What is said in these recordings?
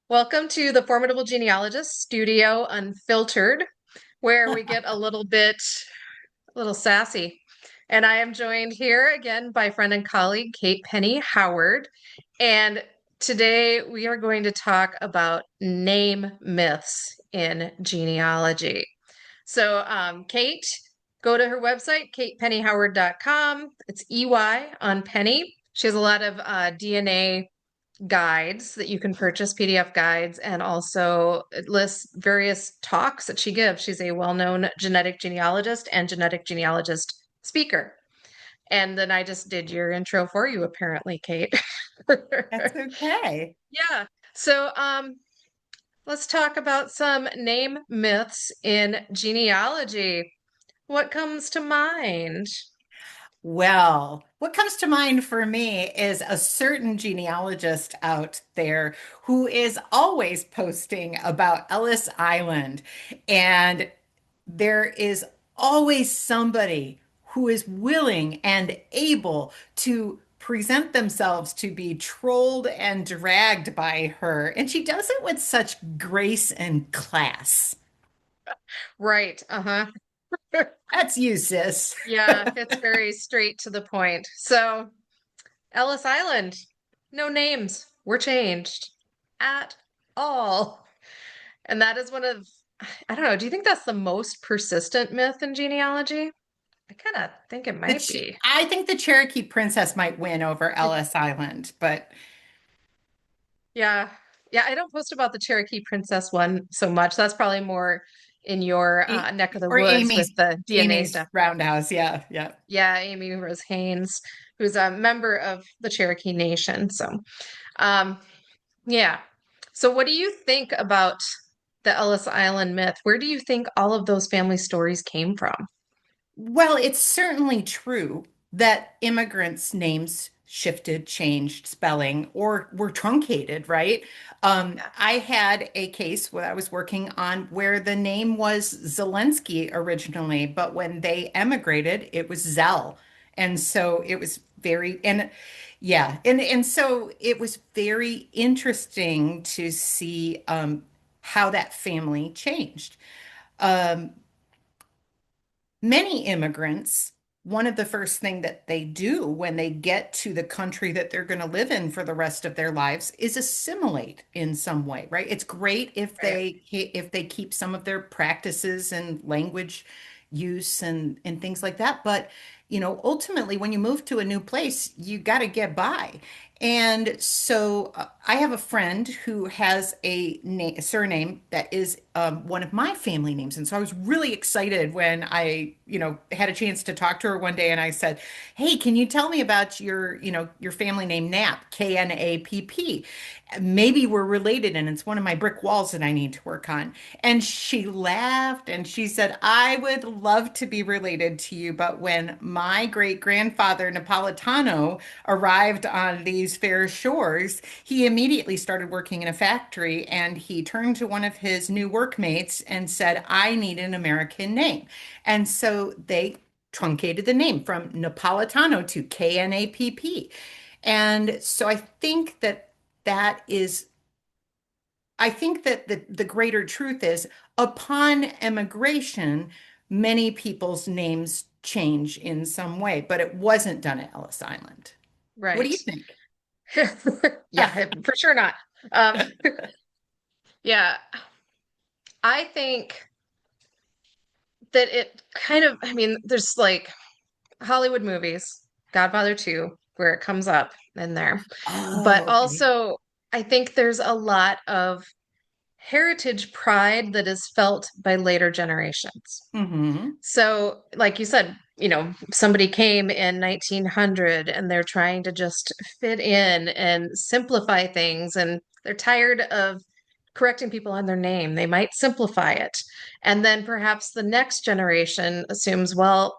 Welcome to the Formidable Genealogist Studio Unfiltered, where we get a little sassy. And I am joined here again by friend and colleague Kate Penney Howard. And today we are going to talk about name myths in genealogy. Kate, go to her website, katepennyhoward.com. It's EY on Penny. She has a lot of DNA guides that you can purchase, PDF guides, and also it lists various talks that she gives. She's a well-known genetic genealogist and genetic genealogist speaker. And then I just did your intro for you, apparently, Kate. That's okay. Yeah. So, let's talk about some name myths in genealogy. What comes to mind? Well, what comes to mind for me is a certain genealogist out there who is always posting about Ellis Island. And there is always somebody who is willing and able to present themselves to be trolled and dragged by her. And she does it with such grace and class. Right. Uh-huh. That's you, sis. Yeah, it's very straight to the point. So, Ellis Island, no names were changed at all. And that is one of, I don't know, do you think that's the most persistent myth in genealogy? I kind of think it might be. I think the Cherokee Princess might win over Ellis Island, but Yeah. Yeah, I don't post about the Cherokee Princess one so much. That's probably more in your neck of the or woods with the DNA Amy's stuff. Roundhouse. Yeah, yeah. Yeah, Amy Rose Haynes, who's a member of the Cherokee Nation. Um, Yeah. So, what do you think about the Ellis Island myth? Where do you think all of those family stories came from? Well, it's certainly true that immigrants' names shifted, changed spelling, or were truncated, right? Yeah. I had a case where I was working on where the name was Zelensky originally, but when they emigrated, it was Zell. And so it was very, and yeah, and so it was very interesting to see how that family changed. Um, Many immigrants, one of the first thing that they do when they get to the country that they're going to live in for the rest of their lives is assimilate in some way, right? It's great Right. if they keep some of their practices and language use and things like that, but ultimately when you move to a new place, you got to get by. And so I have a friend who has a surname that is one of my family names. And so I was really excited when I had a chance to talk to her one day and I said, "Hey, can you tell me about your family name Knapp, Knapp? Maybe we're related and it's one of my brick walls that I need to work on." And she laughed and she said, "I would love to be related to you, but when my great grandfather Napolitano arrived on these fair shores, he immediately started working in a factory and he turned to one of his new workmates and said, 'I need an American name.'" And so they truncated the name from Napolitano to Knapp. And so that is I think that the greater truth is upon emigration, many people's names change in some way, but it wasn't done at Ellis Island. What do Right. you think? Yeah, for sure not. Um, yeah, I think that it kind of, I mean, there's like Hollywood movies, Godfather 2, where it comes up in there. But Oh, okay. also, I think there's a lot of heritage pride that is felt by later generations. Mm-hmm. So, like you said, somebody came in 1900 and they're trying to just fit in and simplify things, and they're tired of correcting people on their name. They might simplify it. And then perhaps the next generation assumes, well,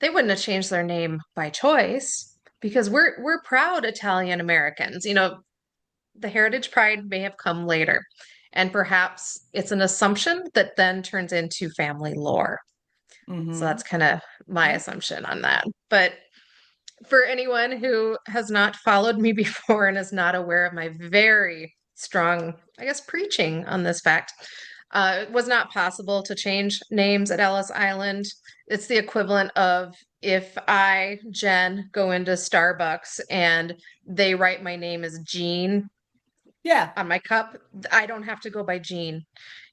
they wouldn't have changed their name by choice because we're proud Italian Americans. The heritage pride may have come later. And perhaps it's an assumption that then turns into family lore. So Mm-hmm. that's kind of my Yeah. assumption on that. But for anyone who has not followed me before and is not aware of my very strong, I guess, preaching on this fact. It was not possible to change names at Ellis Island. It's the equivalent of if I, Jen, go into Starbucks and they write my name as Jean Yeah, on my cup, I don't have to go by Jean.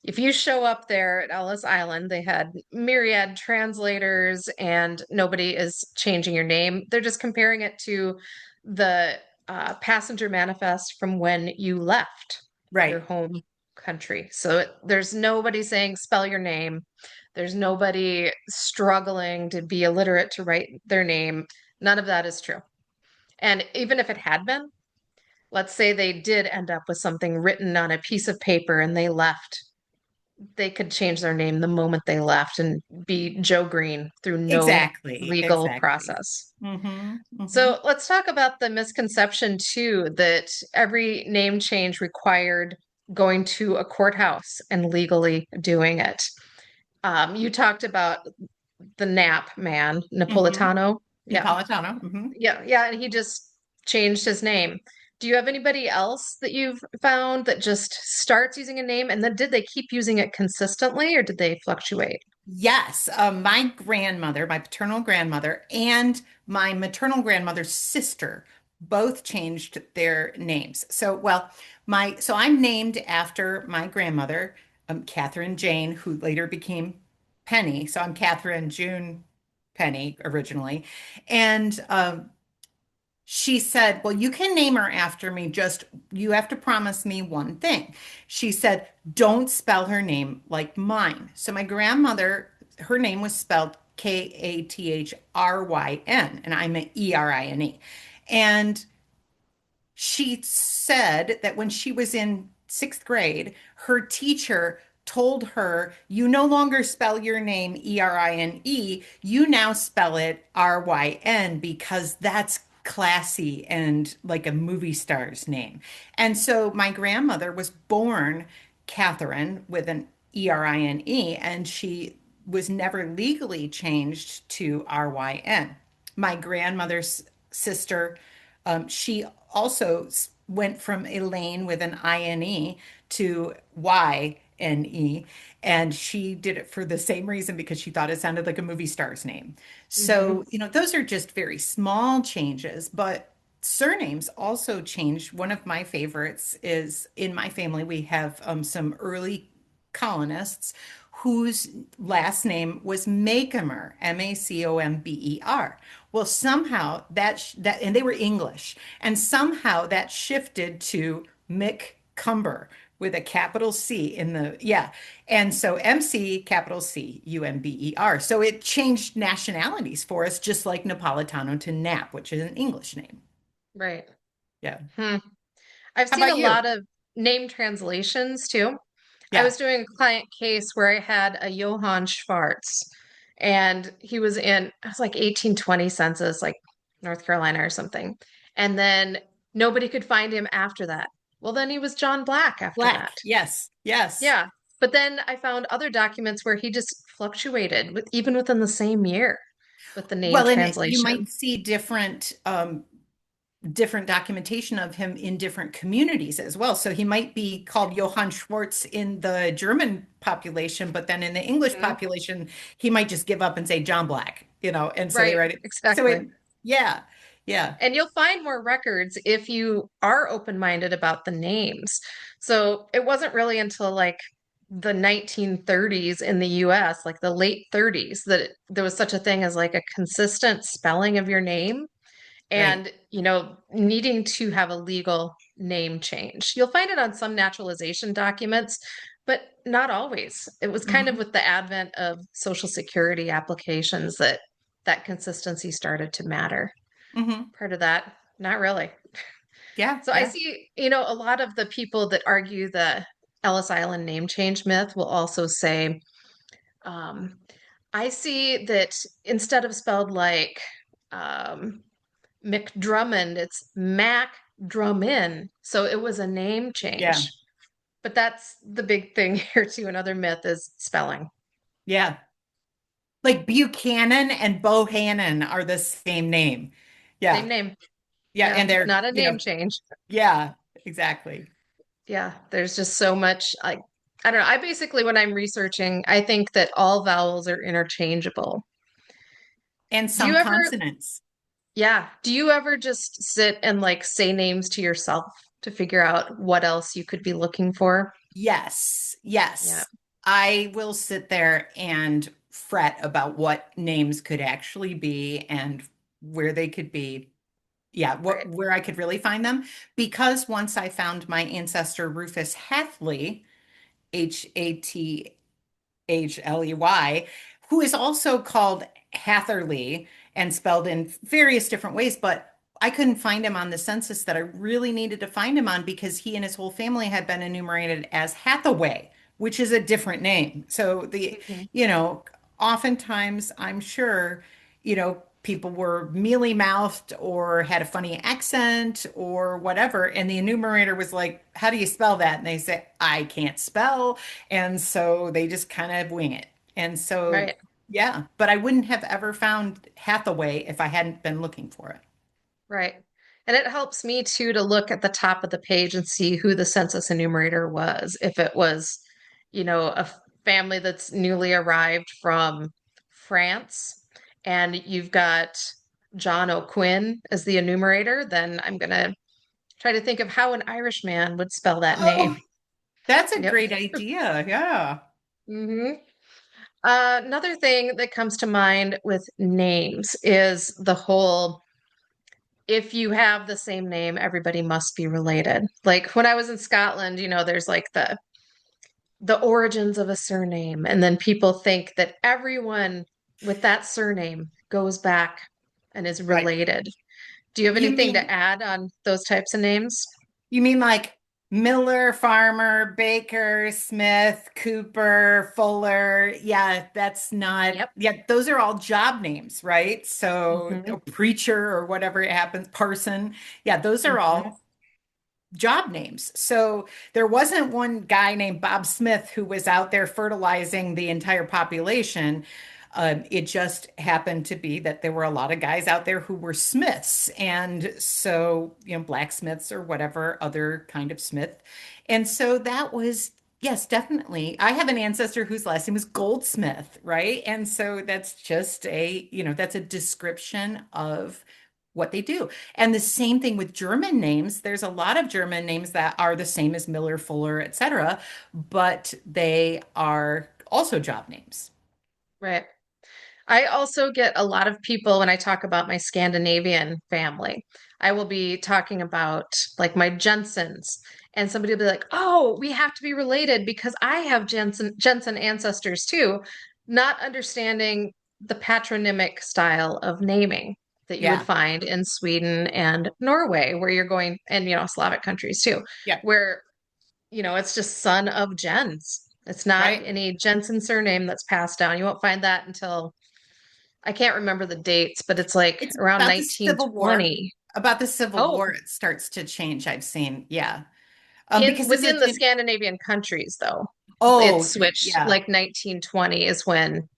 If you show up there at Ellis Island, they had myriad translators and nobody is changing your name. They're just comparing it to the passenger manifest from when you left your right. home country. So there's nobody saying spell your name. There's nobody struggling to be illiterate to write their name. None of that is true. And even if it had been, let's say they did end up with something written on a piece of paper and they left, they could change their name the moment they left and be Joe Green through no Exactly, legal exactly. process. Mm-hmm, mm-hmm. So let's talk about the misconception too that every name change required going to a courthouse and legally doing it. You talked about the Nap man, Mm-hmm. Napolitano. Yeah. Napolitano. Mm-hmm. Yeah, and he just changed his name. Do you have anybody else that you've found that just starts using a name and then did they keep using it consistently or did they fluctuate? Yes, my grandmother, my paternal grandmother, and my maternal grandmother's sister both changed their names. So I'm named after my grandmother, Catherine Jane, who later became Penny. So I'm Catherine June Penny originally, and she said, "Well, you can name her after me, just you have to promise me one thing." She said, "Don't spell her name like mine." So my grandmother, her name was spelled Kathryn, and I'm an Erin. And she said that when she was in sixth grade, her teacher told her, "You no longer spell your name Erin, you now spell it Ryn because that's classy and like a movie star's name." And so my grandmother was born Catherine with an Erin, and she was never legally changed to Ryn. My grandmother's sister, she also went from Elaine with an INE to YNE, and she did it for the same reason because she thought it sounded like a movie star's name. Hmm. So, those are just very small changes, but surnames also changed. One of my favorites is in my family, we have some early colonists whose last name was Macomer, Macomber. Well, somehow and they were English, and somehow that shifted to Mick Cumber with a capital C in the, yeah. And so MC capital Cumber. So it changed nationalities for us, just like Napolitano to Nap, which is an English name. Right. Yeah. Hmm. I've How seen a about you? lot of name translations too. I Yeah. was doing a client case where I had a Johann Schwartz, and he was in, it was like 1820 census, like North Carolina or something. And then nobody could find him after that. Well, then he was John Black after Black. that. Yes. Yes. Yeah. But then I found other documents where he just fluctuated with, even within the same year with the name Well, and you translation. might see different documentation of him in different communities as well. So he might be called Johann Schwartz in the German population, but then in the English Mhm. population, he might just give up and say John Black, and so they Right, write it. So exactly. yeah, yeah, And you'll find more records if you are open-minded about the names. So it wasn't really until like the 1930s in the US, like the late 30s, that there was such a thing as like a consistent spelling of your name right. and, needing to have a legal name change. You'll find it on some naturalization documents, but not always. It was kind of Hmm. with the advent of Social Security applications that that consistency started to matter. Hmm. Part of that, not really. Yeah, So I yeah. see, a lot of the people that argue the Ellis Island name change myth will also say, um, I see that instead of spelled like um, McDrummond, it's Mac Drummond. So it was a name Yeah, change. But that's the big thing here too. Another myth is spelling. yeah. Like Buchanan and Bohannon are the same name. Same Yeah, name. yeah, Yeah, and they're, not a name change. yeah, exactly. Yeah, there's just so much like I don't know. I basically when I'm researching, I think that all vowels are interchangeable. And Do you some ever, consonants. yeah, do you ever just sit and like say names to yourself to figure out what else you could be looking for? Yes, Yeah, yes. I will sit there and fret about what names could actually be and where they could be. Yeah, what right. where I could really find them. Because once I found my ancestor Rufus Hathley, Hathley, who is also called Hatherley and spelled in various different ways, but I couldn't find him on the census that I really needed to find him on because he and his whole family had been enumerated as Hathaway, which is a different name. So Mhm. you know, oftentimes I'm sure, people were mealy-mouthed or had a funny accent or whatever, and the enumerator was like, "How do you spell that?" And they say, "I can't spell." And so they just kind of wing it. And so, Right. yeah, but I wouldn't have ever found Hathaway if I hadn't been looking for it. Right. And it helps me too to look at the top of the page and see who the census enumerator was. If it was, a family that's newly arrived from France and you've got John O'Quinn as the enumerator, then I'm going to try to think of how an Irish man would spell that name. Oh, that's a Yep. great idea. Yeah. hmm Another thing that comes to mind with names is the whole if you have the same name, everybody must be related. Like when I was in Scotland, there's like the origins of a surname, and then people think that everyone with that surname goes back and is Right. related. Do you have You anything to mean add on those types of names? You mean like Miller, Farmer, Baker, Smith, Cooper, Fuller? Yeah, that's not, Yep. yeah, those are all job names, right? So, hmm a preacher or whatever it happens, parson. Yeah, those are hmm all job names. So there wasn't one guy named Bob Smith who was out there fertilizing the entire population. It just happened to be that there were a lot of guys out there who were Smiths. And so, blacksmiths or whatever other kind of Smith. And so that was, yes, definitely. I have an ancestor whose last name was Goldsmith, right? And so that's just that's a description of what they do. And the same thing with German names. There's a lot of German names that are the same as Miller, Fuller, etc., but they are also job names. Right. I also get a lot of people when I talk about my Scandinavian family. I will be talking about like my Jensens, and somebody will be like, "Oh, we have to be related because I have Jensen ancestors too," not understanding the patronymic style of naming that you would Yeah, find in Sweden and Norway, where you're going, and Slavic countries too, yeah, where it's just son of Jens. It's not right. any Jensen surname that's passed down. You won't find that until I can't remember the dates, but it's like It's around about the Civil War. 1920. About the Civil Oh, War, it starts to change, I've seen. Yeah. in Because this is, within the Scandinavian countries, though, it oh, switched yeah. like 1920 is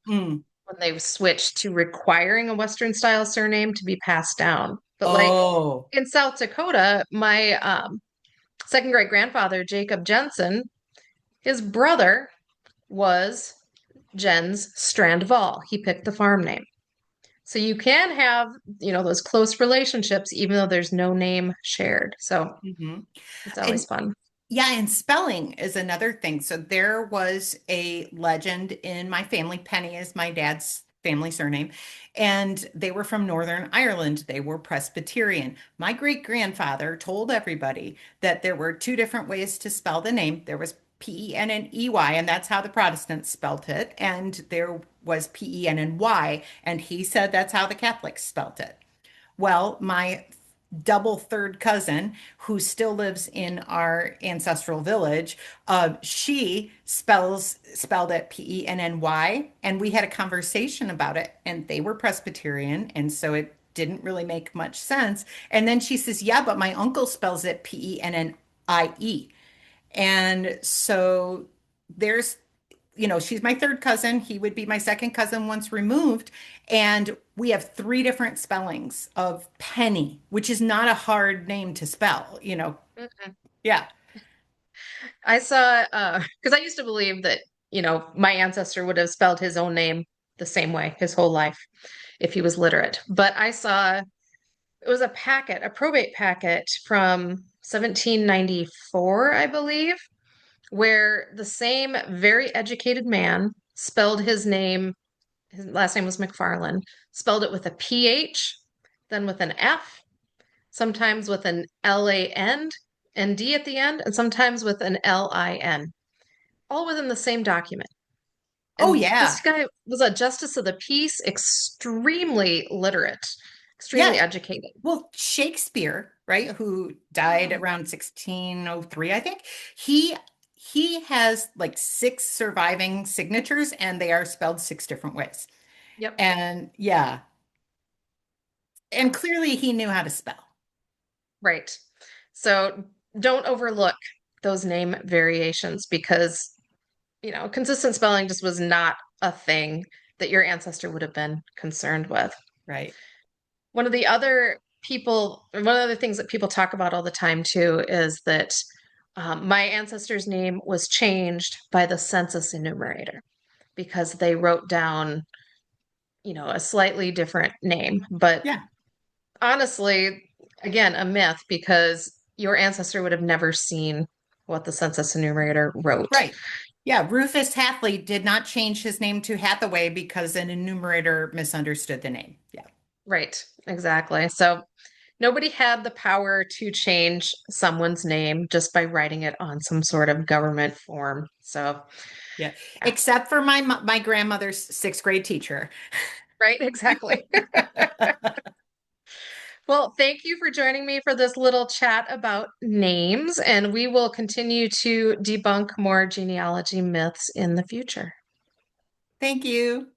Mm. when they switched to requiring a Western style surname to be passed down. But like Oh, in South Dakota, my second great grandfather, Jacob Jensen, his brother was Jens Strandval. He picked the farm name. So you can have, those close relationships, even though there's no name shared. So hmm. it's always And fun. yeah, and spelling is another thing. So there was a legend in my family. Penny is my dad's family surname, and they were from Northern Ireland. They were Presbyterian. My great grandfather told everybody that there were two different ways to spell the name. There was Penney, and that's how the Protestants spelt it, and there was Pennny, and he said that's how the Catholics spelt it. Well, my double third cousin, who still lives in our ancestral village, she spelled it Pennny, and we had a conversation about it, and they were Presbyterian, and so it didn't really make much sense. And then she says, "Yeah, but my uncle spells it Pennnie." And so there's she's my third cousin. He would be my second cousin once removed. And we have three different spellings of Penny, which is not a hard name to spell. Mm-mm. Yeah. I saw because I used to believe that, my ancestor would have spelled his own name the same way his whole life if he was literate. But I saw it was a probate packet from 1794, I believe, where the same very educated man spelled his last name was McFarlane, spelled it with a PH, then with an F, sometimes with an LAN and D at the end, and sometimes with an LIN, all within the same document. Oh, And yeah. this guy was a justice of the peace, extremely literate, extremely Yeah. educated. Well, Shakespeare, right, who died around 1603, I think, he he has like six surviving signatures and they are spelled six different ways. Yep, And yeah, and clearly he knew how to spell. right. So don't overlook those name variations because, consistent spelling just was not a thing that your ancestor would have been concerned with. Right. One of the other things that people talk about all the time too is that my ancestor's name was changed by the census enumerator because they wrote down, a slightly different name. But Yeah. honestly, again, a myth because your ancestor would have never seen what the census enumerator wrote. Right. Yeah, Rufus Hathaway did not change his name to Hathaway because an enumerator misunderstood the name. Yeah. Right, exactly. So nobody had the power to change someone's name just by writing it on some sort of government form. So, Yeah. yeah, Except for my grandmother's sixth grade teacher. right, exactly. Well, thank you for joining me for this little chat about names, and we will continue to debunk more genealogy myths in the future. Thank you.